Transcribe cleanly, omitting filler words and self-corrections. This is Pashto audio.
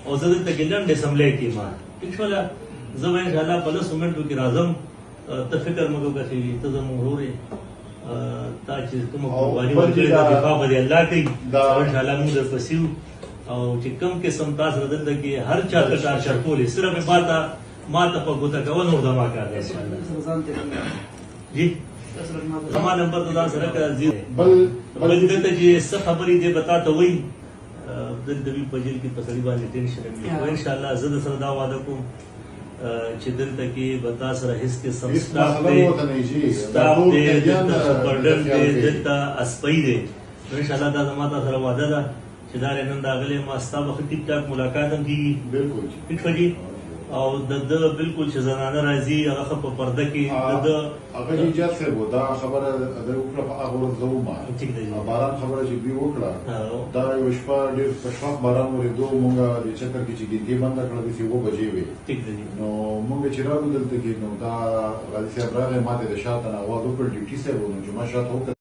او زه دلته کې لنډې سملې کېما ټیک شوله زه به انشاءالله په لسو منټو کې راځم ته فکر مه کوه چې ته زموږ ورور یې تا چې کومه قرباني ورکړې ده دفاع به دې الله کوي انشاءالله موږ درپسې یو او چې کوم قسم تاسو سره دلته کې هر چا ته ټارچر کولې صرف ما ته په ګوته کول نور زما کار دی جی زما نمبر ته ځان سره کړه بل دلته چې څه خبرې دې به تا ته وایي دلته وي په جیل کې په سړي باندې ټینشن وي خو انشاءالله زه در سره دا وعده کوم چې دلته کې به تا سره هېڅ قسم سټاف دی دلته سپرډنټ دی دلته اسپۍ دی نو انشاءالله دا زما تا سره وعده ده چې دا نن راغلی ما ستا به ښه ټیک ټاک ملاقات هم کېږي ټیک ښه جي او د ده بالکل چې زنانه راځي هغه ښه په پرده کې د ده هغه جیجات صاحب دا خبره ده وکړه په هغه ورځ زه ومه باران خبره چې دوی وکړه دا یوه شپه ډېر په شفاف باران ورېدو مونږ د چکر کې چې ګیندې بنده کړه داسې 7 بجې وې نو مونږ چې راغلو دلته کې نو دا غازي صاحب راغی ما ته د شاته نه اواز وکړ ډیوټي صاحب نو چې ما شاته وکړه